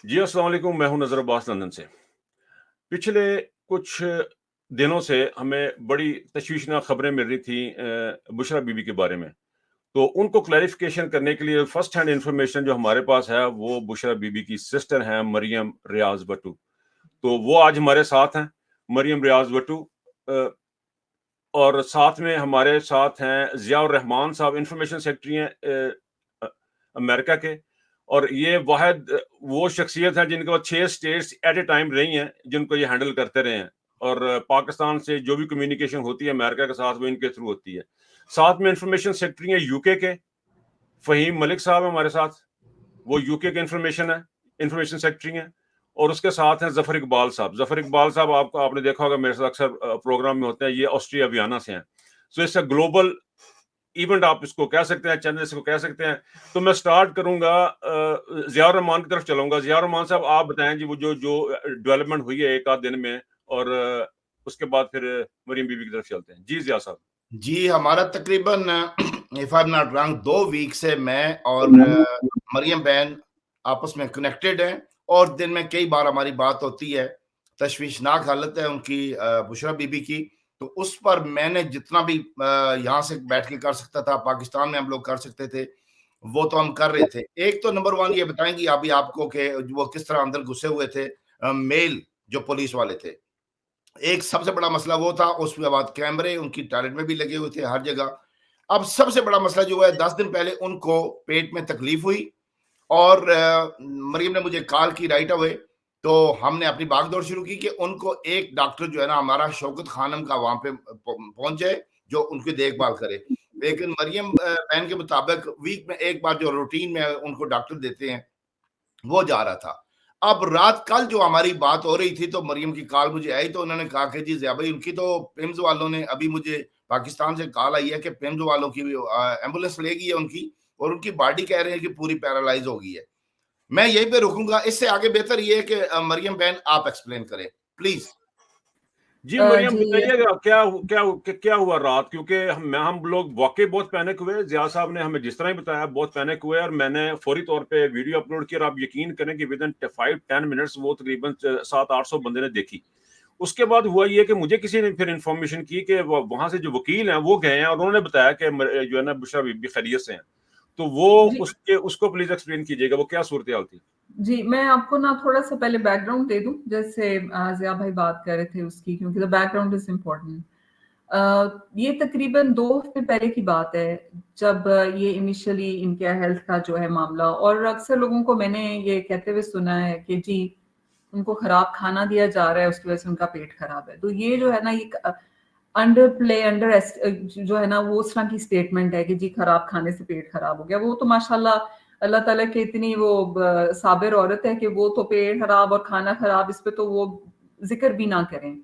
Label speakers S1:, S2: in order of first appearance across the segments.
S1: जी, अस्सलाम वालेकुम। मैं हूं नज़र अब्बास लंदन से। पिछले कुछ दिनों से हमें बड़ी तशवीशनाक खबरें मिल रही थी बुशरा बीबी के बारे में। तो उनको क्लैरिफिकेशन करने के लिए फर्स्ट हैंड इन्फॉर्मेशन जो हमारे पास है, वो बुशरा बीबी की सिस्टर हैं मरियम रियाज़ भट्टू। तो वो आज हमारे साथ हैं, मरियम रियाज़ भट्टू। अ, और साथ में हमारे साथ हैं ज़ियाउर रहमान साहब, इन्फॉर्मेशन सेक्रेटरी हैं अमेरिका के। और ये वाहिद वो शख्सियत हैं जिनके पास 6 स्टेट्स एट ए टाइम रही हैं, जिनको ये हैंडल करते रहे हैं। और पाकिस्तान से जो भी कम्युनिकेशन होती है अमेरिका के साथ, वो इनके थ्रू होती है। साथ में इन्फॉर्मेशन सेक्रेटरी हैं यूके के, फ़हीम मलिक साहब हैं हमारे साथ, वो यूके के इन्फॉर्मेशन सेक्रेटरी हैं। और उसके साथ हैं ज़फ़र इकबाल साहब। ज़फ़र इकबाल साहब आपने देखा होगा, मेरे साथ अक्सर प्रोग्राम में होते हैं। ये ऑस्ट्रिया वियना से हैं। So it's a global event, आप इसको कह सकते हैं, चैनल इसको कह सकते हैं। तो मैं स्टार्ट करूंगा, ज़ियाउर रहमान की तरफ चलूंगा। ज़ियाउर रहमान साहब, आप बताएं जी, वो जो जो डेवलपमेंट हुई है एक आध दिन में, और उसके बाद फिर मरियम बीबी की तरफ चलते हैं। जी ज़िया साहब।
S2: जी, हमारा तकरीबन if I am not wrong 2 week से मैं और मरियम बहन आपस में कनेक्टेड हैं और दिन में कई बार हमारी बात होती है। तशवीशनाक हालत है उनकी, बुशरा बीबी की। तो उस पर मैंने जितना भी यहाँ से बैठ के कर सकता था, पाकिस्तान में हम लोग कर सकते थे, वो तो हम कर रहे थे। एक तो नंबर 1 ये बताएँगी अभी आपको कि वो किस तरह अंदर घुसे हुए थे मेल जो पुलिस वाले थे। एक सबसे बड़ा मसला वो था, उसके बाद कैमरे उनकी टॉयलेट में भी लगे हुए थे हर जगह। अब सबसे बड़ा मसला जो है 10 दिन पहले उनको पेट में तकलीफ हुई और मरियम ने मुझे कॉल की राइट अवे। तो हमने अपनी भाग-दौड़ शुरू की कि उनको एक डॉक्टर जो है ना हमारा शौकत खानम का वहाँ पे पहुँच जाए, जो उनकी देखभाल करे। लेकिन मरियम बहन के मुताबिक वीक में एक बार जो रूटीन में उनको डॉक्टर देते हैं, वो जा रहा था। अब रात कल जो हमारी बात हो रही थी तो मरियम की कॉल मुझे आई, तो उन्होंने कहा कि जी ज़िया भाई, उनकी तो पिम्स वालों ने अभी मुझे पाकिस्तान से कॉल आई है कि पिम्स वालों की एम्बुलेंस ले गई है उनकी, और उनकी बॉडी कह रहे हैं कि पूरी पैरालाइज हो गई है। मैं यहीं पे रुकूंगा, इससे आगे बेहतर ये है कि मरियम बहन आप एक्सप्लेन करें प्लीज।
S1: जी मरियम,
S3: जी
S1: बताइएगा क्या हुआ रात, क्योंकि हम लोग वाकई बहुत पैनिक हुए। जिया साहब ने हमें जिस तरह ही बताया, बहुत पैनिक हुए। और मैंने फौरी तौर पे वीडियो अपलोड किया, और आप यकीन करें कि विद इन 5-10 मिनट्स वो तकरीबन 700-800 बंदे ने देखी। उसके बाद हुआ ये कि मुझे किसी ने फिर इन्फॉर्मेशन की कि वहां से जो वकील हैं वो गए हैं, और उन्होंने बताया कि जो है ना बुशरा बीबी खैरियत से हैं। तो वो
S3: जी
S1: उसको प्लीज एक्सप्लेन कीजिएगा, वो क्या सूरत हाल थी।
S3: जी, मैं आपको ना थोड़ा-सा पहले बैकग्राउंड दे दूँ, जैसे ज़िया भाई बात कर रहे थे उसकी, क्योंकि द बैकग्राउंड इज़ इम्पोर्टेंट। ये तकरीबन 2 हफ्ते पहले की बात है, जब ये इनिशियली इनके हेल्थ का जो है मामला, और अक्सर लोगों को मैंने ये कहते हुए सुना है कि जी, उनको खराब खाना दिया जा रहा है, उसकी वजह से उनका पेट खराब है। तो ये जो है ना, ये जो है ना, वो उस तरह की स्टेटमेंट है कि जी खराब खाने से पेट खराब हो गया। वो तो माशाल्लाह अल्लाह ताला की इतनी वो साबिर औरत है कि वो तो पेट खराब और खाना खराब, इस पे तो वो जिक्र भी ना करें।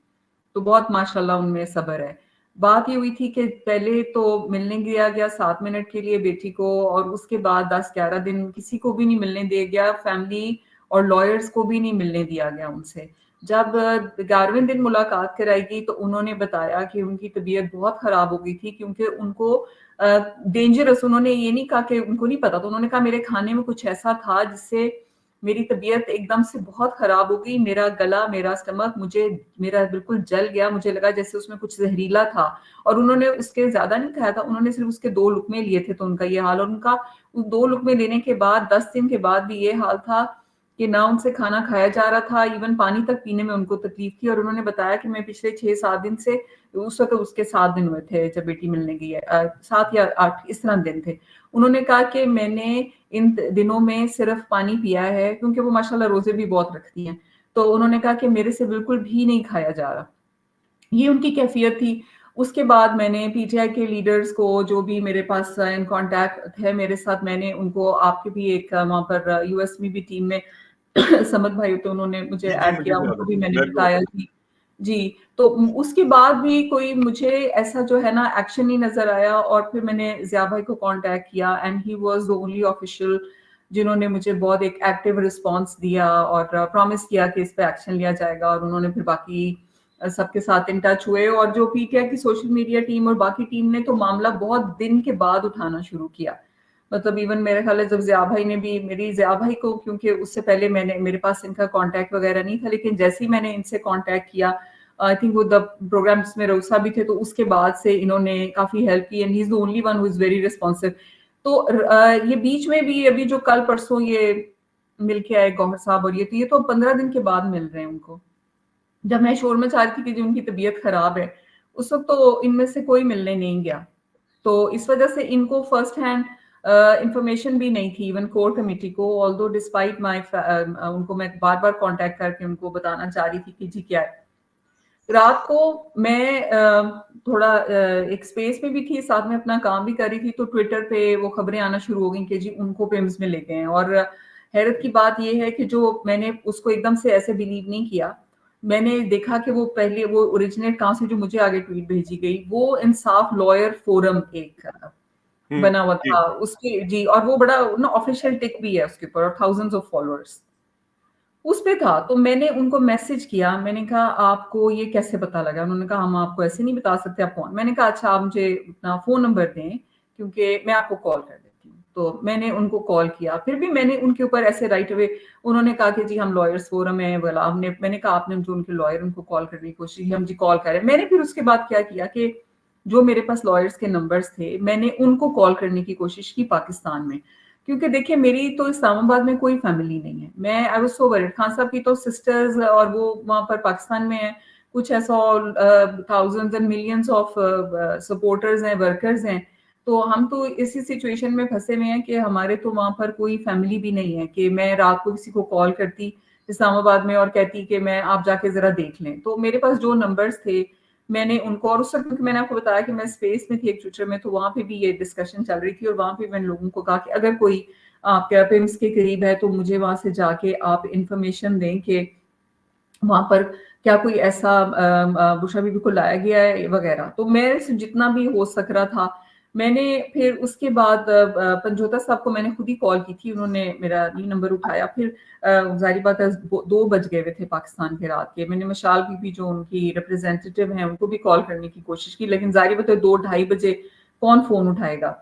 S3: तो बहुत माशाल्लाह उनमें सब्र है। बात ये हुई थी कि पहले तो मिलने दिया गया 7 मिनट के लिए बेटी को, और उसके बाद 10-11 दिन किसी को भी नहीं मिलने दिया गया, फैमिली और लॉयर्स को भी नहीं मिलने दिया गया उनसे। जब 11वें दिन मुलाकात कराई तो उन्होंने बताया कि उनकी तबीयत बहुत खराब हो गई थी, क्योंकि उनको डेंजरस, उन्होंने ये नहीं कहा कि उनको नहीं पता, तो उन्होंने कहा मेरे खाने में कुछ ऐसा था जिससे मेरी तबीयत एकदम से बहुत खराब हो गई, मेरा गला, मेरा स्टमक, मेरा बिल्कुल जल गया, मुझे लगा जैसे उसमें कुछ जहरीला था। और उन्होंने उसके ज्यादा नहीं खाया था, उन्होंने सिर्फ उसके 2 लुकमे लिए थे, तो उनका ये हाल, और उनका 2 लुकमे लेने के बाद 10 दिन के बाद भी ये हाल था कि ना उनसे खाना खाया जा रहा था, इवन पानी तक पीने में उनको तकलीफ थी। और उन्होंने बताया कि मैं पिछले 6-7 दिन से, उस वक्त उसके 7 दिन हुए थे जब बेटी मिलने गई है, 7 या 8 इस तरह दिन थे। उन्होंने कहा कि मैंने इन दिनों में सिर्फ पानी पिया है, क्योंकि वो माशाल्लाह रोजे भी बहुत रखती हैं। तो उन्होंने कहा कि मेरे से बिल्कुल भी नहीं खाया जा रहा। ये उनकी कैफियत थी। उसके बाद मैंने पीटीआई के लीडर्स को, जो भी मेरे पास इन कांटेक्ट है मेरे साथ, मैंने उनको, आपके भी एक वहां पर यूएस में भी टीम में समद भाई, तो उन्होंने मुझे
S1: जी जी,
S3: ऐड
S1: मुझे
S3: किया,
S1: भी
S3: उनको भी मैंने
S1: मैं भी
S3: बताया जी। जी, तो उसके बाद भी कोई मुझे ऐसा जो है ना एक्शन नहीं नजर आया, और फिर मैंने जिया भाई को कांटेक्ट किया, and he was the only official जिन्होंने मुझे बहुत एक एक्टिव रिस्पांस दिया और प्रॉमिस किया कि इस पे एक्शन लिया जाएगा। और उन्होंने फिर बाकी सबके साथ इन टच हुए, और जो पीटीआई की सोशल मीडिया टीम और बाकी टीम ने तो मामला बहुत दिन के बाद उठाना शुरू किया। मतलब इवन मेरे ख्याल है जब ज़िया भाई ने भी ज़िया भाई को, क्योंकि उससे पहले मेरे पास इनका कांटेक्ट वगैरह नहीं था, लेकिन जैसे ही मैंने इनसे कांटेक्ट किया, आई थिंक वो द प्रोग्राम्स में रऊसा भी थे, तो उसके बाद से इन्होंने काफी हेल्प की, and he is the only one who is very responsive. तो ये बीच में भी अभी जो कल परसों ये मिलके आए गौहर साहब, और ये तो 15 दिन के बाद मिल रहे हैं उनको। जब मैं शोर मचा रही थी कि जो उनकी तबीयत खराब है, उस वक्त तो इनमें से कोई मिलने नहीं गया। तो इस वजह से इनको फर्स्ट हैंड इंफॉर्मेशन भी नहीं थी इवन कोर कमेटी को, ऑल्दो डिस्पाइट माय उनको मैं बार बार कांटेक्ट करके उनको बताना चाह रही थी कि जी क्या है। रात को मैं थोड़ा एक स्पेस में भी थी, साथ में अपना काम भी कर रही थी, तो ट्विटर पे वो खबरें आना शुरू हो गई कि जी उनको पिम्स में ले गए हैं। और हैरत की बात ये है कि जो मैंने उसको एकदम से ऐसे बिलीव नहीं किया, मैंने देखा कि वो पहले वो ओरिजिनेट कहाँ से जो मुझे आगे ट्वीट भेजी गई, वो इंसाफ लॉयर फोरम एक बना हुआ
S1: जी
S3: था उसके जी, और वो बड़ा ना ऑफिशियल टिक भी है उसके ऊपर और थाउजेंड्स ऑफ फॉलोअर्स उस पे था। तो मैंने उनको मैसेज किया, मैंने कहा आपको ये कैसे पता लगा? उन्होंने कहा हम आपको ऐसे नहीं बता सकते, आप कौन? मैंने कहा अच्छा आप मुझे अपना फोन नंबर दें क्योंकि मैं आपको कॉल कर देती हूँ। तो मैंने उनको कॉल किया, फिर भी मैंने उनके ऊपर ऐसे राइट अवे, उन्होंने कहा कि जी हम लॉयर्स फोरम है बोला, मैंने कहा आपने जो उनके लॉयर उनको कॉल करने की कोशिश की, हम जी कॉल करें। मैंने फिर उसके बाद क्या किया कि जो मेरे पास लॉयर्स के नंबर्स थे, मैंने उनको कॉल करने की कोशिश की पाकिस्तान में, क्योंकि देखिए मेरी तो इस्लामाबाद में कोई फैमिली नहीं है। मैं I was so worried, Khan साहब की तो सिस्टर्स और वो वहां पर पाकिस्तान में है, कुछ ऐसा thousands and millions of supporters हैं, वर्कर्स हैं। तो हम तो इसी सिचुएशन में फंसे हुए हैं कि हमारे तो वहां पर कोई फैमिली भी नहीं है कि मैं रात को किसी को कॉल करती इस्लामाबाद में और कहती कि मैं आप जाके जरा देख लें। तो मेरे पास जो नंबर्स थे मैंने उनको, और उस वक्त मैंने आपको बताया कि मैं स्पेस में थी एक ट्विटर में, तो वहां पे भी ये डिस्कशन चल रही थी और वहां पे मैंने लोगों को कहा कि अगर कोई आपके पिम्स के करीब है तो मुझे वहां से जाके आप इंफॉर्मेशन दें कि वहां पर क्या कोई ऐसा बुशरा बीबी को लाया गया है वगैरह। तो मेरे से जितना भी हो सक रहा था मैंने, फिर उसके बाद पंजोता साहब को मैंने खुद ही कॉल की थी, उन्होंने मेरा नहीं नंबर उठाया। फिर जारी बात है 2 बज गए हुए थे पाकिस्तान के रात के। मैंने मशाल बीबी जो उनकी रिप्रेजेंटेटिव हैं उनको भी कॉल करने की कोशिश की, लेकिन जारी बात है 2-2:30 बजे कौन फोन उठाएगा।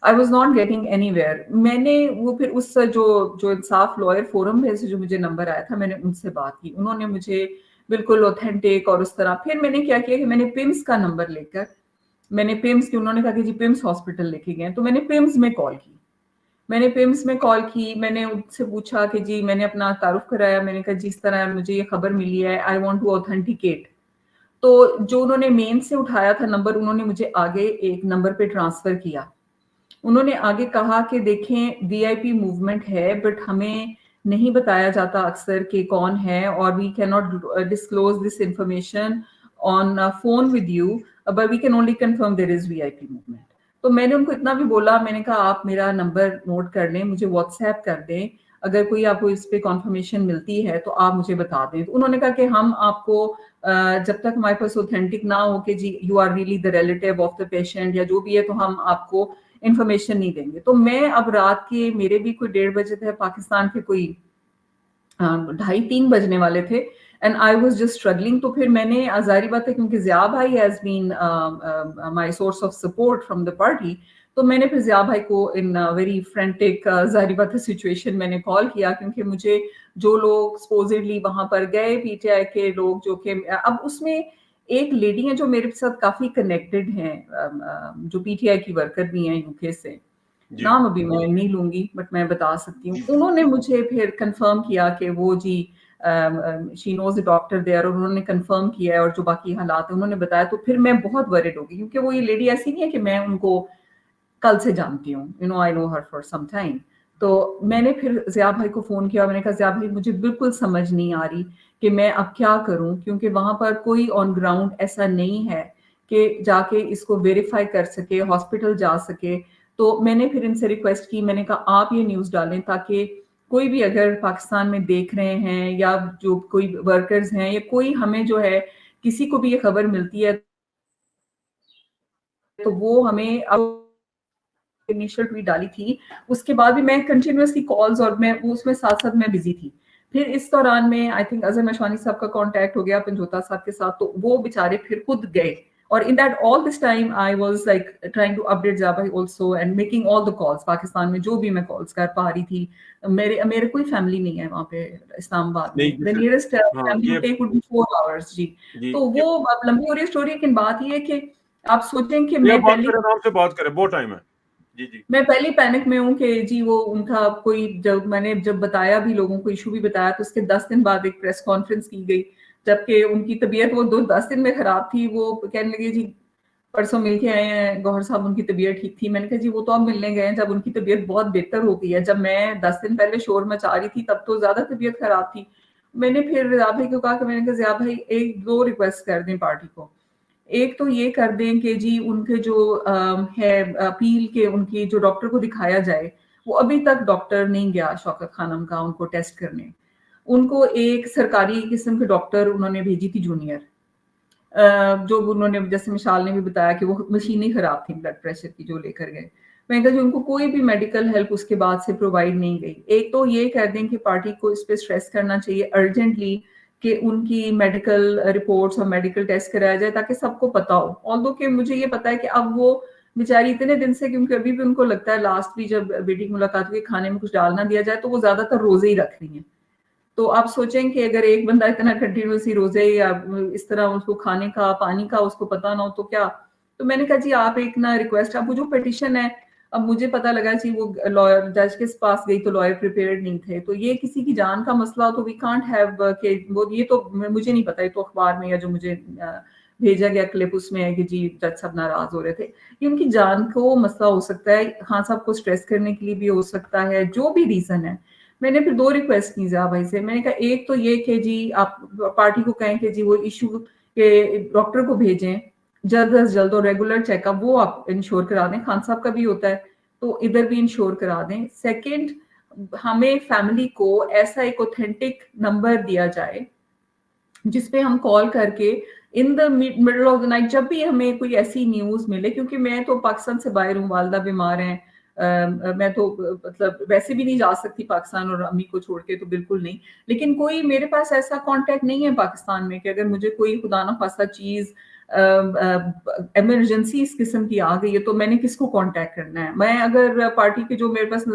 S3: I was not getting anywhere. मैंने वो फिर उस जो इंसाफ लॉयर फोरम में से जो मुझे नंबर आया था, मैंने उनसे बात की, उन्होंने मुझे बिल्कुल ऑथेंटिक और उस तरह। फिर मैंने क्या किया कि मैंने पिम्स का नंबर लेकर, मैंने पिम्स की, उन्होंने कहा कि जी पिम्स हॉस्पिटल लेके गए, तो मैंने पिम्स में कॉल की। मैंने उनसे पूछा कि जी, मैंने अपना तारुफ कराया, मैंने कहा जिस तरह मुझे ये खबर मिली है, आई वांट टू ऑथेंटिकेट। तो जो उन्होंने मेन से उठाया था नंबर, उन्होंने मुझे आगे एक नंबर पे ट्रांसफर किया। उन्होंने आगे कहा कि देखें वीआईपी मूवमेंट है, बट हमें नहीं बताया जाता अक्सर कि कौन है, और we can not disclose this information on phone with you, but we can only confirm there is VIP movement. तो मैंने उनको इतना भी बोला, मैंने कहा आप मेरा नंबर नोट कर लें, मुझे व्हाट्सएप कर दें, अगर कोई आपको इस पे कॉन्फर्मेशन मिलती है तो आप मुझे बता दें। तो उन्होंने कहा कि हम आपको जब तक हमारे पास ऑथेंटिक ना हो कि जी you are really the relative of the patient या जो भी है, तो हम आपको इंफॉर्मेशन नहीं देंगे। तो मैं अब रात के, मेरे भी कोई 1:30 बजे थे, पाकिस्तान के कोई 2:30-3 बजने वाले थे, and I was just struggling. तो फिर मैंने, जाहिर बात है क्योंकि ज़िया भाई has been my source of support from the party, तो मैंने फिर ज़िया भाई को इन वेरी फ्रेंटिक जाहिर बात है सिचुएशन मैंने कॉल किया, क्योंकि मुझे जो लोग सपोजिटली वहां पर गए पीटीआई के लोग, जो कि अब उसमें एक लेडी है जो मेरे साथ काफी कनेक्टेड हैं, जो पीटीआई की वर्कर भी हैं यूके से, नाम अभी मैं नहीं लूंगी बट मैं बता सकती हूँ। उन्होंने मुझे फिर कंफर्म किया कि वो जी she knows the doctor there, और उन्होंने कंफर्म किया है, और जो बाकी हालात है उन्होंने बताया। तो फिर मैं बहुत वरिड हो गई, क्योंकि वो ये लेडी ऐसी नहीं है कि मैं उनको कल से जानती हूँ, you know I know her for some time. तो मैंने फिर ज़िया भाई को फोन किया, मैंने कहा ज़िया भाई मुझे बिल्कुल समझ नहीं आ रही कि मैं अब क्या करूं, क्योंकि वहां पर कोई ऑन ग्राउंड ऐसा नहीं है कि जाके इसको वेरीफाई कर सके, हॉस्पिटल जा सके। तो मैंने फिर इनसे रिक्वेस्ट की, मैंने कहा आप ये न्यूज़ डालें ताकि कोई भी अगर पाकिस्तान में देख रहे हैं या जो कोई वर्कर्स हैं या कोई हमें जो है किसी को भी ये खबर मिलती है तो वो हमें, अब इनिशियल ट्वीट डाली थी उसके बाद भी मैं कंटिन्यूअसली कॉल्स, और मैं उसमें साथ साथ मैं बिजी थी। फिर इस दौरान में आई थिंक अजहर मशवानी साहब का कांटेक्ट हो गया पंजोता साहब के साथ, तो वो बेचारे फिर खुद गए और in that all this time I was like trying to update Zabah also and making all the calls Pakistan में जो भी मैं calls कर पा रही थी। मेरे मेरे कोई फैमिली नहीं है वहाँ पे इस्लामाबाद
S1: नहीं
S3: में। The
S1: जैसे
S3: nearest
S1: हाँ
S3: family
S1: ये
S3: to take would be 4 hours जी।
S1: जी
S3: तो वो अब लंबी हो रही स्टोरी, लेकिन बात ये है कि आप सोचें कि
S1: ये
S3: मैं
S1: बात
S3: पहली
S1: करें, आराम से बात करें, बहुत टाइम है। जी जी
S3: मैं पहली पैनिक में हूँ कि जी वो उनका कोई, जब मैंने जब बताया भी लोगों को, इशू भी बताया, तो उसके 10 दिन बाद एक प्रेस कॉन्फ्रेंस की गई, जबकि उनकी तबीयत वो 10 दिन में खराब थी। वो कहने लगे जी परसों मिलके आए हैं गौहर साहब, उनकी तबीयत ठीक थी। मैंने कहा जी वो तो अब मिलने गए हैं जब उनकी तबीयत बहुत बेहतर हो गई है। जब मैं 10 दिन पहले शोर मचा रही थी तब तो ज्यादा तबीयत खराब थी। मैंने फिर ज़िया भाई को कहा कि मैंने कहा ज़िया भाई एक दो रिक्वेस्ट कर दें पार्टी को। एक तो ये कर दें कि जी उनके जो है अपील के, उनकी जो डॉक्टर को दिखाया जाए, वो अभी तक डॉक्टर नहीं गया शौकत खानम का उनको टेस्ट करने। उनको एक सरकारी किस्म के डॉक्टर उन्होंने भेजी थी जूनियर, जो उन्होंने, जैसे मिसाल ने भी बताया कि वो मशीन ही खराब थी ब्लड प्रेशर की जो लेकर गए। मैंने कहा जी उनको कोई भी मेडिकल हेल्प उसके बाद से प्रोवाइड नहीं गई। एक तो ये कह दें कि पार्टी को इस पे स्ट्रेस करना चाहिए अर्जेंटली कि उनकी मेडिकल रिपोर्ट्स और मेडिकल टेस्ट कराया जाए ताकि सबको पता हो। ऑल्दो कि मुझे ये पता है कि अब वो बेचारी इतने दिन से, क्योंकि अभी भी उनको लगता है लास्ट भी जब बेटी की मुलाकात हुई खाने में कुछ डाल ना दिया जाए, तो वो ज्यादातर रोजे ही रख रही हैं। तो आप सोचें कि अगर एक बंदा इतना कंटिन्यूसली रोजे या इस तरह उसको खाने का पानी का उसको पता ना हो तो क्या। तो मैंने कहा जी आप एक ना रिक्वेस्ट, अब वो जो पिटिशन है, अब मुझे पता लगा जी वो लॉयर जज के पास गई तो लॉयर प्रिपेयर्ड नहीं थे। तो ये किसी की जान का मसला हो तो वी कांट हैव के वो, ये तो मुझे नहीं पता, ये तो अखबार में या जो मुझे भेजा गया क्लिप उसमें है कि जी जज साहब नाराज हो रहे थे। ये उनकी जान को मसला हो सकता है, खान साहब को स्ट्रेस करने के लिए भी हो सकता है, जो भी रीजन है। मैंने फिर दो रिक्वेस्ट की ज़िया भाई से। मैंने कहा एक तो ये कि जी आप पार्टी को कहें कि जी वो इशू के डॉक्टर को भेजें जल्द अज जल्द, और रेगुलर चेकअप वो आप इंश्योर करा दें। खान साहब का भी होता है तो इधर भी इंश्योर करा दें। सेकंड, हमें फैमिली को ऐसा एक ऑथेंटिक नंबर दिया जाए जिसपे हम कॉल करके in the middle of the night जब भी हमें कोई ऐसी न्यूज मिले, क्योंकि मैं तो पाकिस्तान से बाहर हूँ, वालदा बीमार हैं, मैं तो मतलब वैसे भी नहीं जा सकती पाकिस्तान और अम्मी को छोड़ के, तो बिल्कुल नहीं। लेकिन कोई मेरे पास ऐसा कांटेक्ट नहीं है पाकिस्तान में कि अगर मुझे कोई खुदा ना खासा चीज इमरजेंसी इस किस्म की आ गई है तो मैंने किसको कांटेक्ट करना है। मैं अगर पार्टी के जो मेरे पास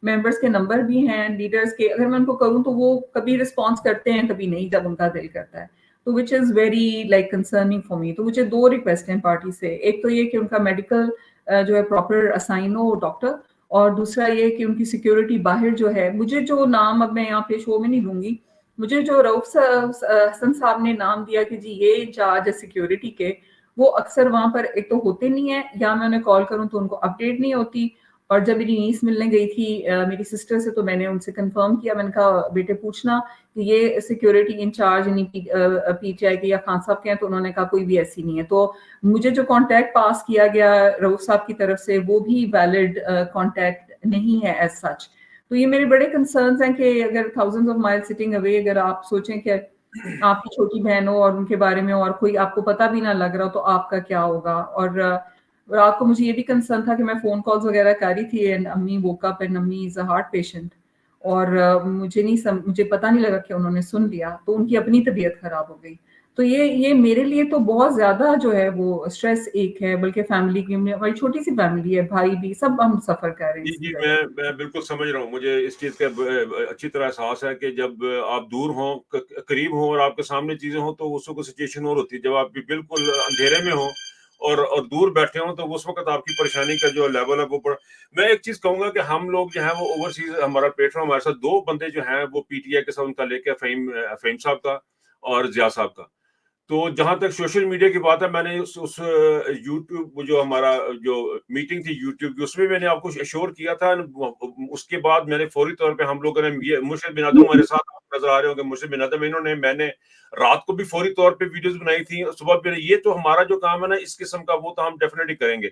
S3: मेंबर्स के नंबर भी हैं लीडर्स के, अगर मैं उनको करूं तो वो कभी रिस्पॉन्स करते हैं कभी नहीं, जब उनका दिल करता है। तो which is very like concerning for me. तो मुझे दो रिक्वेस्ट हैं पार्टी से, एक तो ये कि उनका मेडिकल जो है प्रॉपर असाइन हो डॉक्टर, और दूसरा ये कि उनकी सिक्योरिटी बाहर जो है, मुझे जो नाम अब मैं यहाँ पे शो में नहीं दूंगी, मुझे जो रऊफ हसन साहब ने नाम दिया कि जी ये इंचार्ज है सिक्योरिटी के, वो अक्सर वहां पर एक तो होते नहीं है, या मैं उन्हें कॉल करूं तो उनको अपडेट नहीं होती। और जब मेरी नीस मिलने गई थी मेरी सिस्टर से, तो मैंने उनसे कंफर्म किया, मैंने कहा बेटे पूछना कि ये सिक्योरिटी इंचार्ज पीटीआई के या खान साहब के हैं, तो उन्होंने कहा कोई भी ऐसी नहीं है। तो मुझे जो कॉन्टैक्ट पास किया गया रऊफ साहब की तरफ से वो भी वैलिड कॉन्टैक्ट नहीं है एज सच। तो ये मेरे बड़े कंसर्न्स हैं कि अगर thousands of mile sitting away, अगर आप सोचें कि आपकी छोटी बहन हो और उनके बारे में और कोई आपको पता भी ना लग रहा हो तो आपका क्या होगा। और रात को मुझे ये भी कंसर्न था कि मैं फोन कॉल्स वगैरह कर रही थी एंड अम्मी वोक अप एंड अम्मी इज अ हार्ट पेशेंट, और मुझे पता नहीं लगा कि उन्होंने सुन लिया, तो उनकी अपनी तबीयत खराब हो गई। तो ये मेरे लिए तो बहुत ज्यादा जो है वो स्ट्रेस एक है, बल्कि फैमिली की, हमारी छोटी सी फैमिली है, भाई भी, सब हम सफर कर रहे हैं
S1: जी
S3: इसकी
S1: जी
S3: वजह से।
S1: मैं बिल्कुल समझ रहा हूँ। मुझे इस चीज़ का अच्छी तरह एहसास है कि जब आप दूर हों, करीब हों और आपके सामने चीज़ें हों तो उस वक्त सिचुएशन और होती है। जब आप बिल्कुल अंधेरे में हो और दूर बैठे हों तो उस वक्त आपकी परेशानी का जो लेवल है वो मैं एक चीज़ कहूंगा कि हम लोग जो है वो ओवरसीज, हमारा प्लेटफॉर्म, हमारे साथ दो बंदे जो हैं वो पीटीआई के साथ उनका लेके फहीम साहब का और जिया साहब का। तो जहां तक सोशल मीडिया की बात है, मैंने उस यूट्यूब जो हमारा जो मीटिंग थी यूट्यूब की, उसमें मैंने आपको अश्योर किया था। उसके बाद मैंने फौरी तौर पे हम लोगों ने, मुर्शिद बिन आदम हमारे साथ आप नजर आ रहे होंगे, मुर्शिद बिन आदम, मैंने रात को भी फौरी तौर पे वीडियोस बनाई थी, सुबह भी। ये तो हमारा जो काम है ना इस किस्म का, वो तो हम डेफिनेटली करेंगे।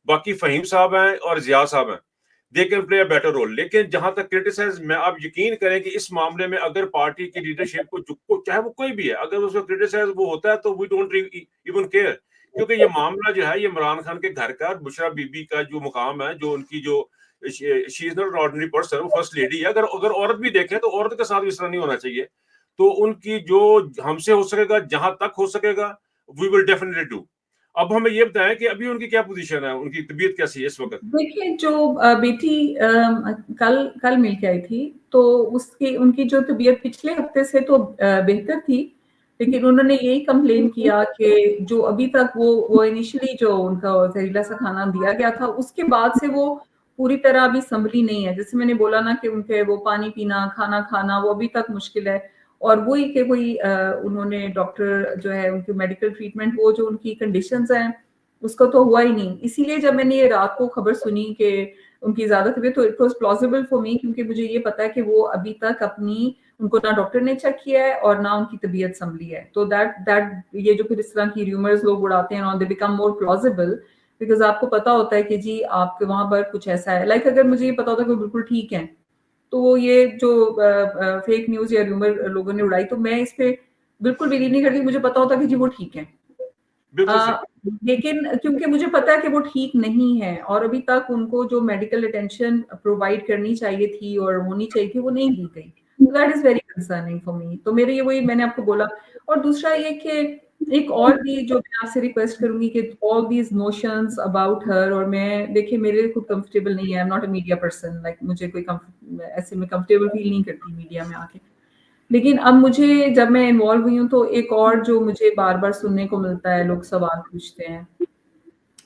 S1: बाकी फहीम साहब हैं और जिया साहब हैं, they can play a better role. लेकिन जहां तक क्रिटिसाइज, मैं आप यकीन करें कि इस मामले में अगर पार्टी की लीडरशिप को चाहे वो कोई भी है, अगर उसको क्रिटिसाइज वो होता है तो वी डोंट इवन केयर, क्योंकि ये मामला जो है ये इमरान खान के घर का, बुशरा बीबी का जो मुकाम है, जो उनकी जो she is not ordinary person, वो फर्स्ट लेडी है। अगर औरत भी देखें तो औरत के साथ इस तरह नहीं होना चाहिए। तो उनकी जो हमसे हो सकेगा, जहां तक हो सकेगा, वी विल डेफिनेटली डू। अब हमें ये बताएं कि अभी उनकी क्या पोजीशन है, उनकी तबीयत कैसी है इस वक्त?
S3: देखिए जो बेटी कल मिल के आई थी, तो उसकी उनकी जो तबीयत पिछले हफ्ते से तो बेहतर थी, लेकिन उन्होंने यही कंप्लेन किया कि जो अभी तक वो इनिशियली जो उनका जहरीला सा खाना दिया गया था, उसके बाद से वो पूरी तरह अभी संभली नहीं है। जैसे मैंने बोला ना कि उनके वो पानी पीना, खाना खाना वो अभी तक मुश्किल है, और वही कि कोई उन्होंने डॉक्टर जो है उनकी मेडिकल ट्रीटमेंट, वो जो उनकी कंडीशंस हैं उसका तो हुआ ही नहीं। इसीलिए जब मैंने ये रात को खबर सुनी कि उनकी ज्यादा तबीयत, तो it was plausible for me, क्योंकि मुझे ये पता है कि वो अभी तक उनको ना डॉक्टर ने चेक किया है और ना उनकी तबीयत संभली है। तो दैट ये जो फिर इस तरह की र्यूमर्स लोग उड़ाते हैं और they become more plausible, because आपको पता होता है कि जी आपके वहां पर कुछ ऐसा है। लाइक अगर मुझे ये पता होता है कि वो बिल्कुल ठीक है, तो वो ये जो फेक न्यूज या र्यूमर लोगों ने उड़ाई, तो मैं इस पे बिल्कुल बिलीव नहीं करती। मुझे पता होता कि जी वो ठीक है, लेकिन क्योंकि मुझे पता है कि वो ठीक नहीं है और अभी तक उनको जो मेडिकल अटेंशन प्रोवाइड करनी चाहिए थी और होनी चाहिए थी, वो नहीं दी गई। That is very concerning for me. तो मेरे ये वही मैंने आपको बोला। और दूसरा ये कि एक और भी जो मैं आपसे रिक्वेस्ट करूंगी कि all these notions about her, और मैं देखिए मेरे लिए खुद कंफर्टेबल नहीं है, आई am not a media person, like मुझे कोई ऐसे में कंफर्टेबल फील नहीं करती मीडिया में आके। लेकिन अब मुझे जब मैं इन्वॉल्व हुई हूँ, तो एक और जो मुझे बार बार सुनने को मिलता है, लोग सवाल पूछते हैं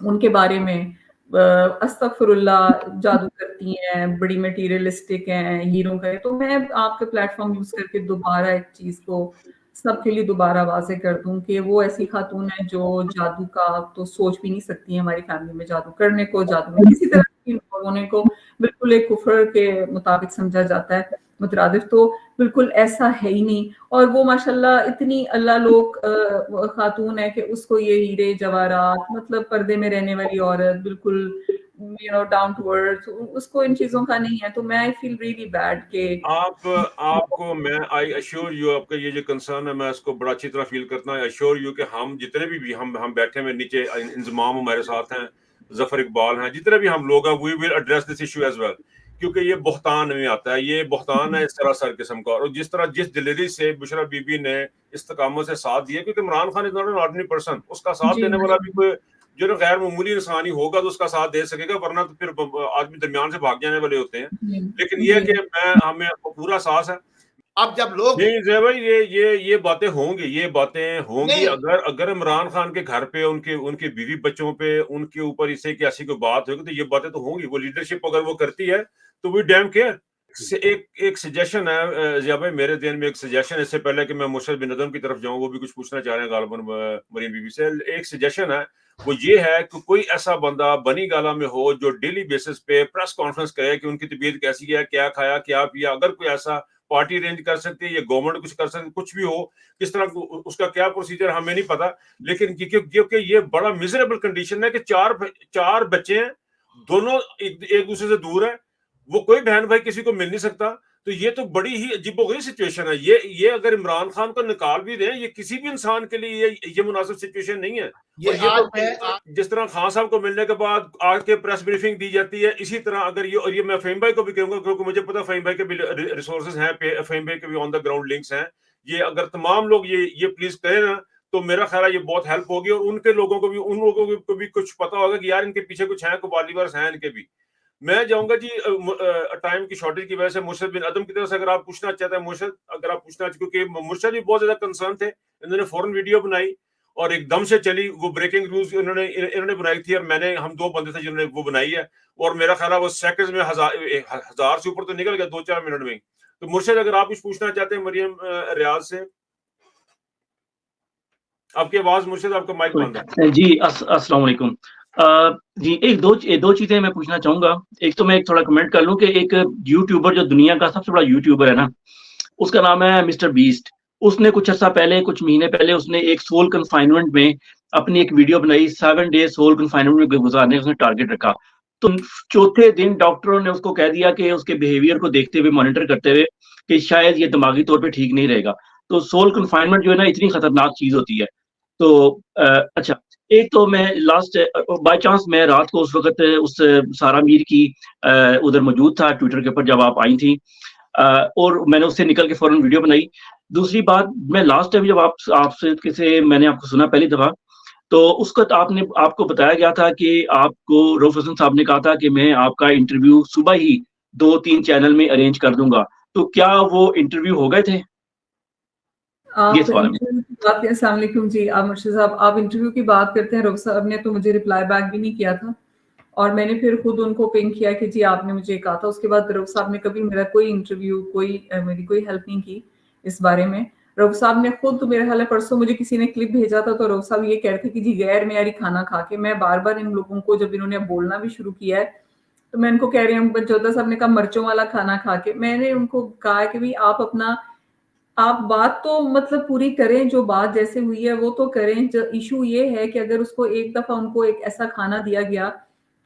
S3: उनके बारे में, अस्तगफिरुल्लाह, जादू करती हैं, बड़ी मटीरियलिस्टिक हैं, हीरो है। तो मैं आपके प्लेटफॉर्म यूज करके दोबारा एक चीज को सबके लिए दोबारा वाजे कर दूं कि वो ऐसी खातून है जो जादू का तो सोच भी नहीं सकती है हमारी फैमिली में जादू करने को, जादू में किसी तरह की होने को बिल्कुल एक कुफर के मुताबिक समझा जाता है, मुतरादिफ। तो बिल्कुल ऐसा है ही नहीं। और वो माशाल्लाह इतनी अल्लाह लोग खातून है कि उसको ये हीरे जवाहरात, मतलब पर्दे में रहने वाली औरत, बिल्कुल डाउन टू अर्थ, उसको इन चीजों का नहीं है। तो मैं आई फील रियली बैड कि
S1: आपको मैं आई अश्योर यू, आपका ये जो कंसर्न है मैं इसको बड़ा अच्छी तरह फील करता हूँ। आई अश्योर यू कि हम जितने भी हम बैठे हुए नीचे, इंजमाम हमारे साथ हैं, जफर इकबाल हैं, जितने भी हम लोग हैं, we will address this issue as well, क्योंकि ये बहतान में आता है, ये बहतान है इस तरह सर किस्म का। और जिस तरह जिस दिलेरी से बुशरा बीबी ने इस्तकामत से साथ दिया, क्योंकि Imran Khan is not an ordinary person, उसका साथ देने वाला भी कोई जो गैर मामूली इंसानी होगा तो उसका साथ दे सकेगा, वरना तो फिर आदमी दरमियान से भाग जाने वाले होते हैं। लेकिन ये कि हमें पूरा साहस है।
S2: अब जब लोग
S1: नहीं जय भाई, ये बातें होंगी, अगर इमरान खान के घर पे उनके बीवी बच्चों पे उनके ऊपर इसे की ऐसी कोई बात होगी, तो ये बातें तो होंगी। वो लीडरशिप अगर वो करती है तो वी डैम केयर। एक सजेशन है जिया भाई, मेरे दिन में एक सजेशन, इससे पहले कि मैं मुर्शद बिन अदम की तरफ जाऊं, वो भी कुछ पूछना चाह रहे हैं गालिबन मरीम बीबी से। एक सजेशन है, वो ये है कि कोई ऐसा बंदा बनी गाला में हो जो डेली बेसिस पे प्रेस कॉन्फ्रेंस करे कि उनकी तबीयत कैसी है, क्या खाया क्या पिया। अगर कोई ऐसा पार्टी अरेंज कर सकती है या गवर्नमेंट कुछ कर सकती है, कुछ भी हो, किस तरह उसका क्या प्रोसीजर हमें नहीं पता, लेकिन क्योंकि ये बड़ा मिजरेबल कंडीशन है कि चार बच्चे हैं, दोनों एक दूसरे से दूर है, वो कोई बहन भाई किसी को मिल नहीं सकता। तो ये तो बड़ी ही अजीबोगरीब सिचुएशन है। ये अगर इमरान खान को निकाल भी दें, ये किसी भी इंसान के लिए ये मुनासिब सिचुएशन नहीं है। जिस तरह खान साहब को मिलने के बाद आके प्रेस ब्रीफिंग दी जाती है, इसी तरह अगर ये मैं फहीम भाई को भी कहूंगा, क्योंकि मुझे पता फहीम भाई के भी रिसोर्सेज हैं, फहीम भाई के भी ऑन द ग्राउंड लिंक्स हैं। ये अगर तमाम लोग ये प्लीज करें ना, तो मेरा ख्याल है ये बहुत हेल्प होगी। और उन लोगों को भी कुछ पता होगा कि यार इनके पीछे कुछ है, कबालीवर्स हैं इनके भी। मैं जाऊंगा जी, टाइम की शॉर्टेज की वजह से मुर्शद बिन अदम की तरफ से अगर आप पूछना चाहते हैं, मुर्शद अगर आप पूछना, क्योंकि मुर्शद भी बहुत ज्यादा कंसर्न थे, इन्होंने फौरन वीडियो बनाई और एकदम से चली वो ब्रेकिंग न्यूज इन्होंने बनाई थी, और हम दो बंदे थे जिन्होंने वो बनाई है। और मेरा ख्याल है वो सेकंड्स में हजार से ऊपर तो निकल गया, 2-4 मिनट में। तो मुर्शद अगर आप कुछ पूछना चाहते हैं मरियम रियाज से, आपकी आवाज मुर्शद, आपका माइक बंद है
S4: जी। अस्सलाम वालेकुम जी। दो चीजें मैं पूछना चाहूंगा। एक तो मैं एक थोड़ा कमेंट कर लूं कि एक यूट्यूबर जो दुनिया का सबसे बड़ा यूट्यूबर है ना, उसका नाम है मिस्टर बीस्ट। उसने कुछ महीने पहले उसने एक सोल कन्फाइनमेंट में अपनी एक वीडियो बनाई, 7 डेज सोल कन्फाइनमेंट में गुजारने का उसने टारगेट रखा। तो चौथे दिन डॉक्टरों ने उसको कह दिया कि उसके बिहेवियर को देखते हुए, मॉनिटर करते हुए, कि शायद ये दिमागी तौर पे ठीक नहीं रहेगा। तो सोल कन्फाइनमेंट जो है ना, इतनी खतरनाक चीज होती है। तो अच्छा, एक तो मैं लास्ट बाय चांस मैं रात को उस वक्त उस सारा मीर की उधर मौजूद था ट्विटर के ऊपर जब आप आई थी, और मैंने उससे निकल के फौरन वीडियो बनाई। दूसरी बात, मैं लास्ट टाइम जब आपसे मैंने आपको सुना पहली दफा, तो उसका तो आपको बताया गया था कि आपको रऊफ हसन साहब ने कहा था कि मैं आपका इंटरव्यू सुबह ही 2-3 चैनल में अरेंज कर दूंगा, तो क्या वो इंटरव्यू हो गए थे? ये
S3: आप
S4: सवाल है।
S3: इंटरव्यू की बात अस्सलाम वालेकुम जी, आप मुर्शिद साहब, आप इंटरव्यू की बात करते हैं। रऊफ साहब ने तो मुझे रिप्लाई बैक भी नहीं किया था और मैंने फिर खुद उनको पिंग किया कि जी आपने मुझे कहा था। उसके बाद रऊफ साहब ने कभी मेरा कोई इंटरव्यू, मेरी कोई हेल्प नहीं की इस बारे में। रऊफ साहब ने खुद, मेरे ख्याल है परसों मुझे किसी ने क्लिप भेजा था, तो रऊफ साहब ये कह रहे थे कि जी गैर मेयारी खाना खा के, मैं बार-बार इन लोगों को, जब इन्होंने बोलना भी शुरू किया है, तो मैं इनको कह रही हूँ, बंचौदा साहब ने कहा मिर्चों वाला खाना खा के, मैंने उनको कहा कि भाई आप बात तो मतलब पूरी करें, जो बात जैसे हुई है वो तो करें। इशू ये है कि अगर उसको एक दफा उनको एक ऐसा खाना दिया गया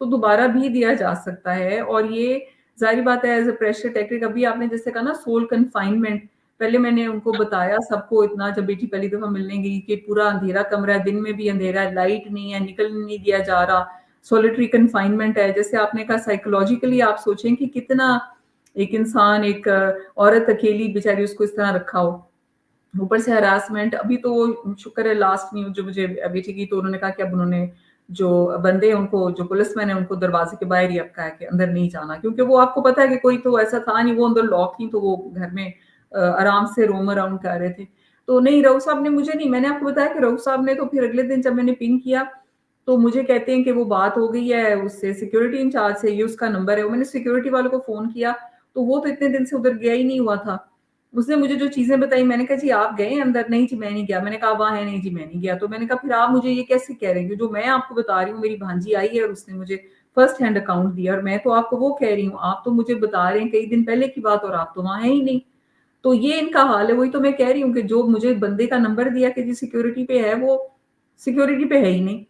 S3: तो दोबारा भी दिया जा सकता है, और ये जाहिर बात है एज अ प्रेशर टेक्निक। अभी आपने जैसे कहा ना सोल कन्फाइनमेंट, पहले मैंने उनको बताया सबको इतना, जब बेटी पहली दफा मिलने गई, कि पूरा अंधेरा कमरा है, दिन में भी अंधेरा है, लाइट नहीं है, निकल नहीं दिया जा रहा, सोलिटरी कन्फाइनमेंट है। जैसे आपने कहा साइकोलॉजिकली आप सोचें कि कितना एक इंसान, एक औरत अकेली बेचारी, उसको इस तरह रखा हो, ऊपर से हरासमेंट। अभी तो वो शुक्र है लास्ट न्यूज जो मुझे बेटी की, तो उन्होंने कहा कि अब उन्होंने जो बंदे हैं उनको, जो पुलिसमैन है उनको दरवाजे के बाहर ही रखा है कि अंदर नहीं जाना, क्योंकि वो आपको पता है कि कोई तो ऐसा था नहीं, वो अंदर लॉक थी, तो वो घर में आराम से रोम अराउंड कर रहे थे। तो नहीं, रऊफ साहब ने मुझे नहीं, मैंने आपको बताया कि रऊफ साहब ने तो फिर अगले दिन जब मैंने पिंग किया तो मुझे कहते हैं कि वो बात हो गई है उससे, सिक्योरिटी इंचार्ज से, ये उसका नंबर है। वो मैंने सिक्योरिटी वालों को फोन किया तो वो तो इतने दिन से उधर गया ही नहीं हुआ था। उसने मुझे जो चीजें बताई, मैंने कहा जी आप गए अंदर? नहीं जी मैं नहीं गया। मैंने कहा वहां है? नहीं जी मैं नहीं गया। तो मैंने कहा फिर आप मुझे ये कैसे कह रहे हैं? जो मैं आपको बता रही हूँ, मेरी भांजी आई है और उसने मुझे फर्स्ट हैंड अकाउंट दिया, और मैं तो आपको वो कह रही हूँ, आप तो मुझे बता रहे हैं कई दिन पहले की बात, और आप तो वहां है ही नहीं। तो ये इनका हाल है। वही तो मैं कह रही हूँ कि जो मुझे बंदे का नंबर दिया कि जी सिक्योरिटी पे है, वो सिक्योरिटी पे है ही नहीं,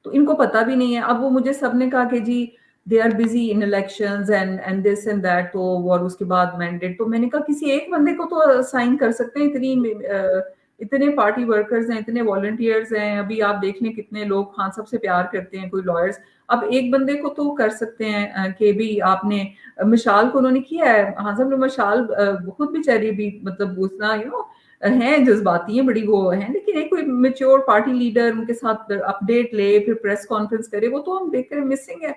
S3: तो इनको पता भी नहीं है। अब वो मुझे सबने कहा कि जी they are busy in elections and this and that, तो और उसके बाद मैंडेट। तो मैंने कहा किसी एक बंदे को तो साइन कर सकते हैं, इतने पार्टी वर्कर्स हैं, इतने वॉलंटियर्स हैं, अभी आप देख लें कितने लोग खान साहब से प्यार करते हैं, कोई लॉयर्स। अब एक बंदे को तो कर सकते हैं कि भी आपने मिशाल को उन्होंने किया है, हाँ साहब ने मिशाल खुद बेचारी भी मतलब उतना हैं जज्बाती हैं बड़ी, वो हैं, लेकिन एक कोई मेच्योर पार्टी लीडर उनके साथ अपडेट ले, फिर प्रेस कॉन्फ्रेंस करे, वो तो हम देख कर मिसिंग है।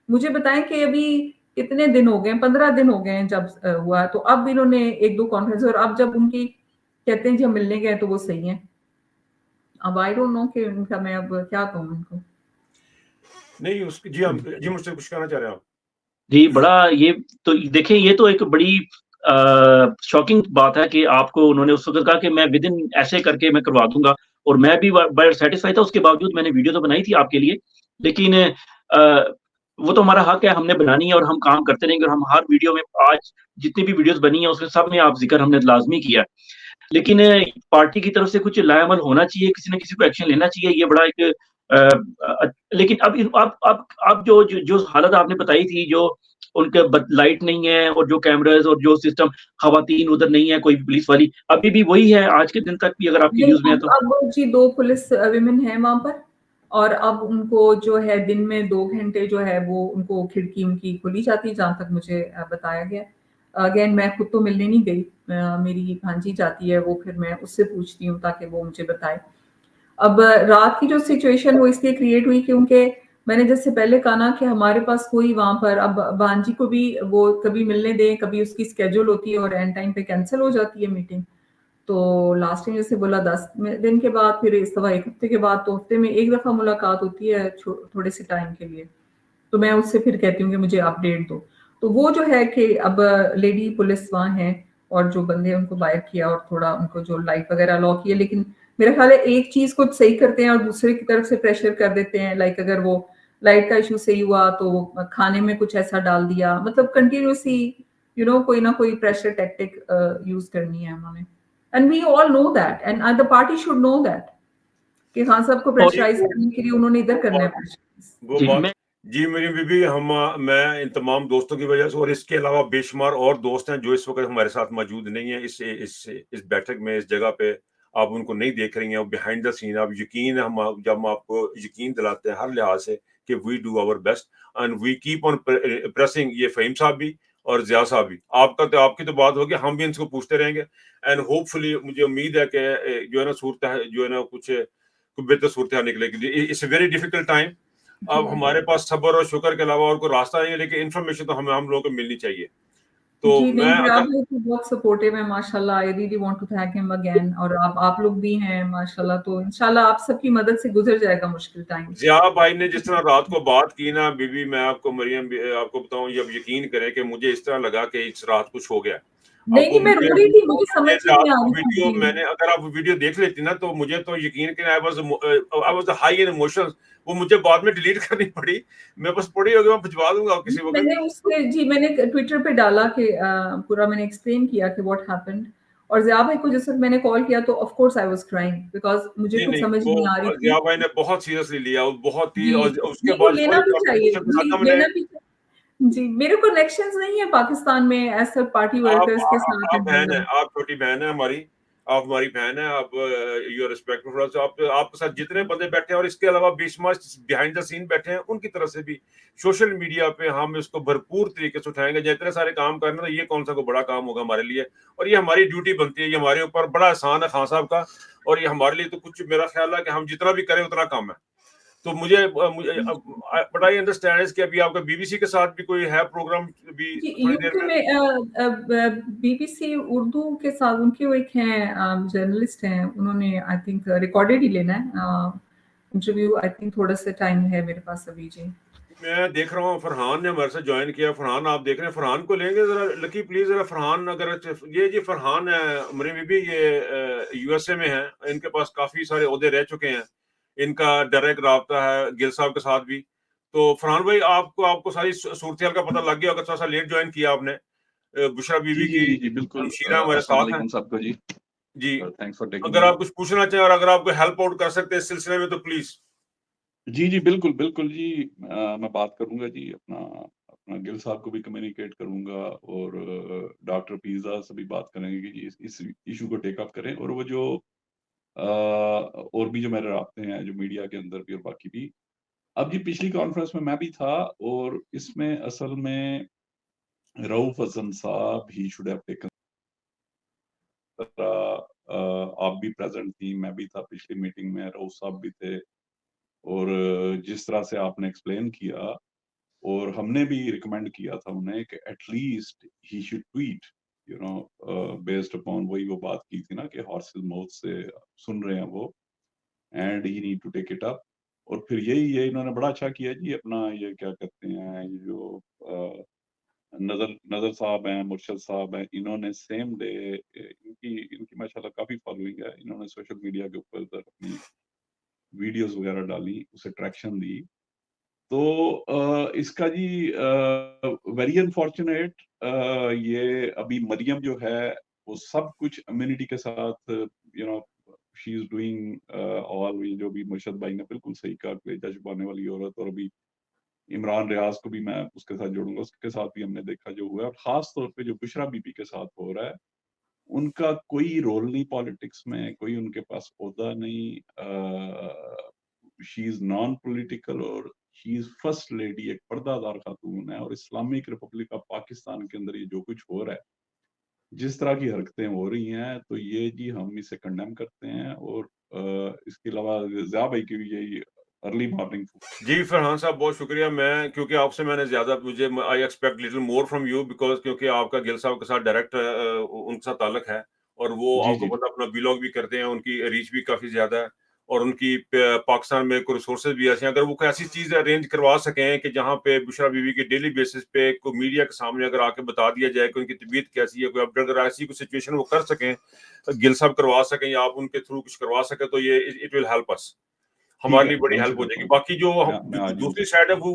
S3: मुझे बताएं कि अभी कितने दिन हो गए, 15 दिन हो गए हैं जब हुआ, तो अब इन्होंने 1-2 कॉन्फ्रेंस, और अब जब उनकी कहते हैं जी हम मिलने गए तो वो सही है। अब आई डोंट नो कि उनका मैं अब क्या कहूँ उनको।
S1: नहीं उसकी जी हम जी मुझसे कुछ कहना चाह रहे हैं आप?
S4: जी, बड़ा ये तो देखिए, ये तो एक बड़ी शॉकिंग बात है कि आपको उन्होंने उस वक़्त कहा कि मैं विदिन ऐसे करके मैं करवा दूँगा, और मैं भी बड़ा सैटिस्फाई था। उसके बावजूद मैंने वीडियो तो बनाई थी आपके लिए, लेकिन वो तो हमारा हक है, हमने बनानी है और हम काम करते रहेंगे, और हम हर वीडियो में आज जितनी भी वीडियोज़ बनी हैं, उसमें सब में आप ज़िक्र हमने लाज़मी किया है। लेकिन पार्टी की तरफ से कुछ लाएमल होना चाहिए, किसी न किसी को एक्शन लेना चाहिए, ये बड़ा एक लेकिन अब अब जो हालत आपने बताई थी, जो उनके लाइट नहीं है और जो कैमरास और जो सिस्टम, खवातीन उधर नहीं है कोई पुलिस वाली, अभी भी वही है आज के दिन तक भी, अगर आपकी न्यूज़ में है तो?
S3: अब जी 2 पुलिस विमेन हैं वहां पर, और अब उनको जो है दिन में 2 घंटे जो है वो उनको खिड़की उनकी खोली जाती है, जहां तक मुझे बताया गया। अगेन मैं खुद तो मिलने नहीं गई, मेरी भांजी जाती है, वो फिर मैं उससे पूछती हूँ ताकि वो मुझे बताए। अब रात की जो सिचुएशन वो इसलिए क्रिएट हुई क्योंकि मैंने जैसे पहले कहा ना कि हमारे पास कोई वहां पर, अब भांजी को भी वो कभी मिलने दें, कभी उसकी स्केड्यूल होती है और एंड टाइम पे कैंसिल हो जाती है मीटिंग। तो लास्ट टाइम जैसे बोला 10 दिन के बाद, फिर इस दफा 1 हफ्ते के बाद, तो हफ्ते में 1 दफा मुलाकात होती है थोड़े से टाइम के लिए। तो मैं उससे फिर कहती हूँ कि मुझे अपडेट दो। तो वो जो है कि अब लेडी पुलिस वहाँ है, और जो बंदे उनको बाहर किया और थोड़ा उनको जो लाइट वगैरह अलाउ किए, लेकिन मेरा ख्याल है एक चीज को सही करते हैं और दूसरे की तरफ से प्रेशर कर देते हैं। लाइक अगर वो लाइट का इशू सही हुआ तो वो खाने में कुछ ऐसा डाल दिया, मतलब कंटिन्यूसली कोई ना कोई प्रेशर टैक्टिक यूज करनी है उन्होंने। And we all know that, and the party should know that कि खान साहब को प्रेशराइज करने के लिए उन्होंने इधर करना है प्रेशराइज।
S1: वो बात जी मेरी बीबी, हम मैं इन तमाम दोस्तों की वजह से, और इसके अलावा बेशुमार और दोस्त हैं जो इस वक्त हमारे साथ मौजूद नहीं है इस बैठक में, इस जगह पे आप उनको नहीं देख रही हैं, बिहाइंड द सीन आप यकीन, हम जब हम आपको यकीन दिलाते हैं हर लिहाज से कि we do our best and we keep on pressing. ये फहीम साहब भी और जिया साहब भी, आपकी तो बात होगी, हम भी इनको पूछते रहेंगे एंड होपफुली मुझे उम्मीद है कि जो है ना सूरत है, जो है ना कुछ कोई बेहतर सूरत हाल निकलेगी। It's a very difficult time. अब हमारे पास सब्र और शुक्र के अलावा और कोई रास्ता नहीं है, लेकिन इन्फॉर्मेशन तो हम लोगों को मिलनी चाहिए। तो
S3: जी,
S1: मैं
S3: नहीं,
S1: अगर
S3: आप लोग तो बहुत सपोर्टिव हैं माशाल्लाह। I really want to thank him again, और आप लोग भी हैं माशाल्लाह। तो इंशाल्लाह आप सबकी मदद से गुजर जाएगा मुश्किल टाइम।
S1: जिया भाई ने जिस तरह रात को बात की ना बीबी, मैं आपको मरियम आपको बताऊं, ये अब यकीन करें कि मुझे इस तरह लगा कि इस रात कुछ हो गया। अब
S3: नहीं,
S1: वो
S3: नहीं, मैं
S1: मुझे
S3: रो रही थी, मुझे समझ ही
S1: रात
S3: नहीं आ
S1: को
S3: रही थी।
S1: वीडियो
S3: जी।
S1: मैंने, अगर आप वीडियो देख लेती ना तो मुझे तो यकीन करें I was high in emotions. वो मुझे बाद में डिलीट करनी पड़ी। मैं बस पड़ी होगी, मैं भिजवा दूंगा किसी वक्त।
S3: मैंने उसमें जी मैंने ट्विटर पे डाला कि पूरा मैंने एक्सप्लेन किया कि व्हाट हैपेंड। और ज़िया भाई को जिस वक्त मैंने कॉल किया तो of course I was crying because मुझे
S1: नहीं
S3: कुछ
S1: नहीं,
S3: समझ
S1: वो
S3: नहीं आ रही थी।
S1: जिया भाई ने बहुत सीरियसली लिया, वो बहुत ही,
S3: जी,
S1: और उसके
S3: नहीं, वो
S1: बाद
S3: लेना
S1: वही
S3: भी चाहिए।
S1: कॉन्वर्सेशन
S3: जी,
S1: बनाता मैंने।
S3: लेना भी चाहिए। जी, मेरे कनेक्शंस नहीं है पाकिस्तान में ऐसे पार्टी वर्कर्स के साथ
S1: आप
S3: एंड ऑल
S1: बहन है,
S3: दैट।
S1: आप छोटी बहन है हमारी, आप हमारी बहन है, आप you are respectful for us. आप आपके साथ जितने बंदे बैठे हैं और इसके अलावा बेशुमार बिहाइंड द सीन बैठे हैं, उनकी तरफ से भी सोशल मीडिया पे हम इसको भरपूर तरीके से उठाएंगे। जितने सारे काम करना, तो ये कौन सा को बड़ा काम होगा हमारे लिए, और ये हमारी ड्यूटी बनती है। ये हमारे ऊपर बड़ा एहसान है खान साहब का, और ये हमारे लिए तो कुछ, मेरा ख्याल है कि हम जितना भी करें उतना कम है। तो मुझे बट आई अंडरस्टैंड इज कि अभी आपका बीबीसी के साथ भी कोई है प्रोग्राम भी
S3: जी,
S1: थोड़ी देर
S3: यूके
S1: में।
S3: में बीबीसी उर्दू के साथ उनके वो एक हैं जर्नलिस्ट हैं, उन्होंने आई थिंक रिकॉर्डेड ही लेना है इंटरव्यू। आई थिंक थोड़ा सा टाइम है मेरे पास अभी। जी,
S1: मैं देख रहा हूँ फरहान ने हमारे साथ ज्वाइन किया। फरहान आप देख रहे हैं, फरहान को लेंगे जरा, लकी प्लीज जरा फरहान, अगर ये जी फरहान है मरी बीबी, ये यूएसए में है, इनके पास काफी सारे ओहदे रह चुके हैं, इनका डायरेक्ट राब्ता है गिल साहब के साथ भी। तो फरहान भाई, आपको सारी सूरत हाल का पता लग गया, अगर थोड़ा सा लेट ज्वाइन किया आपने। बुशरा
S5: जी
S1: बीबी
S5: जी
S1: की
S5: जी जी बिल्कुल।
S1: हमशीरा हमारे
S5: अस्सलाम
S1: साथ हैं
S5: वालेकुम सबको जी।
S1: जी।
S5: थैंक्स फॉर टेकिंग
S1: अगर
S5: मी।
S1: आप कुछ पूछना चाहें और अगर आपको हेल्प आउट कर सकते हैं इस सिलसिले में तो प्लीज।
S5: जी जी बिल्कुल बिल्कुल जी। मैं बात करूंगा जी, अपना अपना गिल साहब को भी कम्युनिकेट करूंगा, और डॉक्टर पिज़्ज़ा से भी बात करेंगे कि जी इस इशू को टेक अप करें। और वो जो और भी जो मेरे राब्ते हैं जो मीडिया के अंदर भी और बाकी भी। अब जी पिछली कॉन्फ्रेंस में मैं भी था, और इसमें असल में रऊफ हसन साहब ही शुड हैव टेकन। आप भी प्रेजेंट थी, मैं भी था पिछली मीटिंग में, रऊफ साहब भी थे। और जिस तरह से आपने एक्सप्लेन किया, और हमने भी रिकमेंड किया था उन्हें कि at least he should tweet, you know, based upon वही वो बात की थी ना कि हॉर्सेस माउथ से सुन रहे हैं वो, and he need to take it up. और फिर ये इन्होंने बड़ा अच्छा किया जी, अपना ये क्या कहते हैं, ये जो नजर नजर साहब हैं, मुर्शद साहब हैं, इन्होंने सेम डे, इनकी इनकी माशाल्लाह काफी फॉलोइंग है, इन्होंने सोशल मीडिया के ऊपर अपनी वीडियोस वगैरह डाली, उसे ट्रैक्शन दी। तो इसका जी वेरी अनफॉर्चुनेट, ये अभी मरियम जो है वो सब कुछ इम्यूनिटी के साथ, you know, she is doing all. ये जो भी मुर्शद भाई ने बिल्कुल सही कहा, कलेजा छुपाने वाली औरत। और अभी इमरान रियाज को भी मैं उसके साथ जोड़ूंगा, उसके साथ भी हमने देखा जो हुआ है, और खास तौर पे जो बुशरा बीबी के साथ हो रहा है, उनका कोई रोल नहीं पॉलिटिक्स में, कोई उनके पास ओहदा नहीं। शी इज नॉन पॉलिटिकल, और शी इज फर्स्ट लेडी, एक पर्दादार खातून है। और इस्लामिक रिपब्लिक ऑफ पाकिस्तान के अंदर ये जो कुछ हो रहा है, जिस तरह की हरकतें हो रही हैं, तो ये जी हम इसे कंडेम करते हैं। और इसके अलावा ज़िया भाई की भी यही अर्ली मॉर्निंग।
S1: जी फरहान साहब, बहुत शुक्रिया। मैं क्योंकि आपसे मैंने ज्यादा, मुझे I expect little more from you, because क्योंकि आपका गिल साहब के साथ डायरेक्ट उनके साथ ताल्लुक है, और वो
S5: जी
S1: आपको
S5: जी
S1: पता अपना व्लॉग भी करते हैं, उनकी रीच भी काफी ज्यादा है, और उनकी पाकिस्तान में कोई रिसोर्सेज भी ऐसे हैं। अगर वो कोई ऐसी चीज अरेंज करवा सकें कि जहाँ पे बुशरा बीवी की डेली बेसिस पे कोई मीडिया के सामने अगर आके बता दिया जाए कि उनकी तबीयत कैसी है, कोई अपडेट, अगर ऐसी कोई सिचुएशन वो कर सकें, गिल साहब करवा सकें या आप उनके थ्रू कुछ करवा सकें, तो ये इट विल हेल्प अस,
S5: ठीक
S1: हमारे
S5: है,
S1: लिए बड़ी
S5: डोंट
S1: हेल्प हो
S5: सी
S1: जाएगी।
S5: द
S1: बाकी जो हम
S5: मैं आ
S1: दूसरी
S5: जाऊंगा।
S1: साइड है वो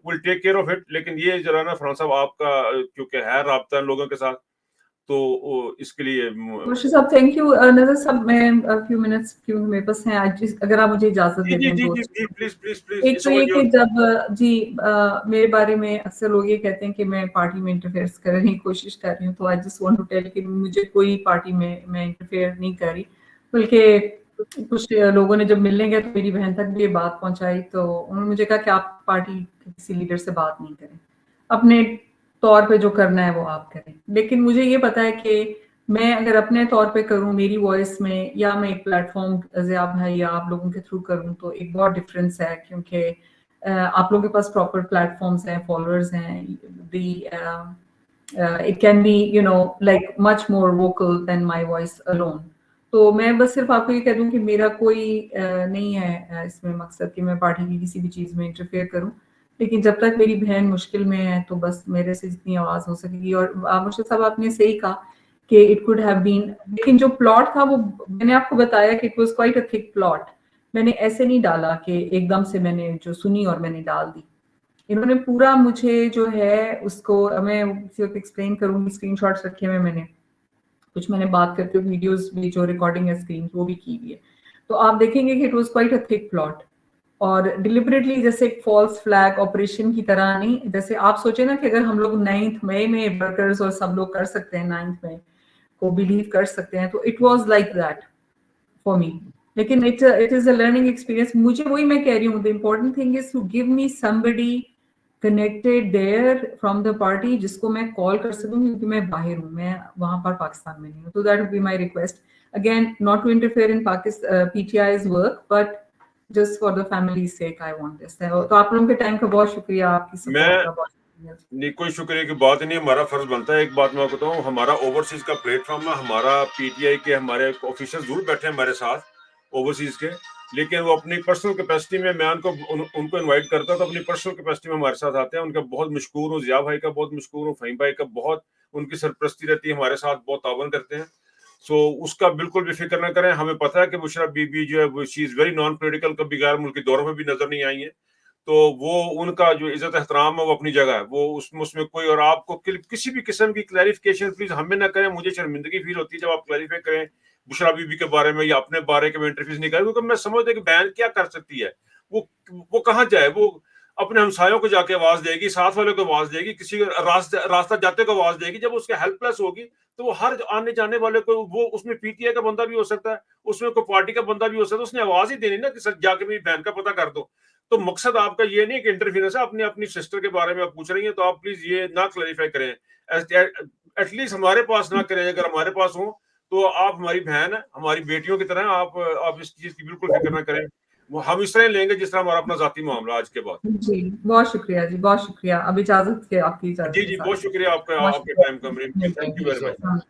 S1: will take care of it. लेकिन ये जरा ना फरहान साहब, आपका क्योंकि है राब्ता लोगों के साथ, तो इसके लिए
S3: मुर्शिद साहब थैंक यू। नजर साहब, मैं फ्यू मिनट्स क्यों मेरे पास हैं आज, अगर आप मुझे इजाजत
S1: जी
S3: दे
S1: जी
S3: दें
S1: जी
S3: तो।
S1: जी जी, प्लीज प्लीज प्लीज,
S3: एक
S1: इट्स
S3: तो
S1: ऑल
S3: ये कि
S1: योर।
S3: जब जी मेरे बारे में अक्सर लोग ये कहते हैं कि मैं पार्टी में इंटरफेयर करने की कोशिश कर रही हूँ, तो I just want to tell कि मुझे कोई पार्टी में मैं इंटरफेयर नहीं कर रही। बल्कि कुछ लोगों ने जब मिलने गए तो मेरी बहन तक भी ये बात पहुंचाई, तो उन्होंने मुझे कहा कि आप पार्टी के किसी लीडर से बात नहीं करें, अपने तौर पे जो करना है वो आप करें। लेकिन मुझे ये पता है कि मैं अगर अपने तौर पे करूँ मेरी वॉइस में, या मैं एक प्लेटफॉर्म ज़िया भाई या आप लोगों के थ्रू करूँ, तो एक बहुत डिफरेंस है, क्योंकि आप लोगों के पास प्रॉपर प्लेटफॉर्म्स हैं, फॉलोअर्स हैं, it can be, you know, like much more vocal than my voice alone. तो मैं बस सिर्फ आपको ये कह दूं कि मेरा कोई नहीं है इसमें मकसद कि मैं पार्टी की किसी भी चीज़ में इंटरफेयर करूं, लेकिन जब तक मेरी बहन मुश्किल में है तो बस मेरे से जितनी आवाज़ हो सकेगी। और मुर्शिद साहब आपने सही कहा कि इट कुड हैव बीन, लेकिन जो प्लॉट था वो मैंने आपको बताया कि it was quite a thick plot. मैंने ऐसे नहीं डाला कि एकदम से मैंने जो सुनी और मैंने डाल दी। इन्होंने पूरा मुझे जो है उसको मैं किसी वक्त एक्सप्लेन करूंगी, स्क्रीनशॉट्स रखे हुए मैंने, कुछ मैंने बात करते हुए वीडियोस भी जो रिकॉर्डिंग है स्क्रीन वो भी की हुई है, तो आप देखेंगे कि it was quite a thick plot. और डिलिबरेटली जैसे एक फॉल्स फ्लैग ऑपरेशन की तरह नहीं, जैसे आप सोचे ना कि अगर हम लोग 9 मई में वर्कर्स और सब लोग कर सकते हैं, 9 मई को बिलीव कर सकते हैं, तो it was like that for me. लेकिन it is a learning experience. मुझे वही मैं कह रही हूँ, the important thing is to give me somebody connected there from the party जिसको मैं कॉल कर सकूं, क्योंकि मैं बाहर हूँ, मैं वहां पर पाकिस्तान में नहीं हूँ। तो that would be my request, again not to interfere in Pakistan PTI's work, but just for the family sake I want this. तो आप लोगों के टाइम का बहुत शुक्रिया, आपकी सपोर्ट का बहुत शुक्रिया।
S1: नहीं, कोई शुक्रिया की बात नहीं, हमारा फर्ज बनता है। एक बात मैं आपको बताऊं, हमारा ओवरसीज का प्लेटफॉर्म है, हमारा पीटीआई के हमारे ऑफिसर्स जरूर बैठे हैं हमारे साथ ओवरसीज के, लेकिन वो अपनी पर्सनल कैपेसिटी में, मैं उनको इनवाइट करता हूं तो अपनी पर्सनल कैपेसिटी में हमारे साथ आते हैं। उनका बहुत मशकूर हूँ, ज़िया भाई का बहुत मशकूर हूँ, फ़हीम भाई का बहुत, उनकी सरपरस्ती रहती है, हमारे साथ बहुत तावन करते हैं। सो उसका बिल्कुल भी फिक्र ना करें। हमें पता है कि बुशरा बीबी जो है वो she is very non political, कभी गैर मुल्की दौरों में भी नजर नहीं आई है, तो वो उनका जो इज्जत एहतराम है वो अपनी जगह है, वो उसमें कोई, और आपको किसी भी किस्म की क्लैरिफिकेशन प्लीज हमें ना करें। मुझे शर्मिंदगी फील होती है जब आप क्लैरिफाई करें बुशरा बीबी के बारे में या अपने बारे में इंटरफेस नहीं करें, क्योंकि मैं समझता कि बहन क्या कर सकती है, वो कहाँ जाए, वो अपने हमसायों को जाके आवाज देगी, साथ वालों को आवाज देगी, किसी रास्ता जाते को आवाज देगी। जब उसके हेल्पलेस होगी तो वो हर आने जाने वाले को, वो उसमें पीटीआई का बंदा भी हो सकता है, उसमें कोई पार्टी का बंदा भी हो सकता है, उसने आवाज ही देनी ना कि सर जाके मेरी बहन का पता कर दो। तो मकसद आपका ये नहीं कि इंटरफेरेंस है, अपनी सिस्टर के बारे में आप पूछ रही हैं, तो आप प्लीज ये ना क्लैरिफाई करें, एटलीस्ट हमारे पास ना करें। अगर हमारे पास हो तो आप हमारी बहन है, हमारी बेटियों की तरह, आप इस चीज की बिल्कुल फिक्र ना करें। हम इस तरह लेंगे जिस तरह हमारा अपना जाती मामला आज के बाद।
S3: जी बहुत शुक्रिया जी, बहुत शुक्रिया। अब इजाजत के, आपकी
S1: जी
S3: इजाजत के
S1: जी,
S3: साथ
S1: बहुत शुक्रिया आपका,
S3: बहुत
S1: आपके टाइम का।
S3: शुक्रिया।
S1: Thank you very much.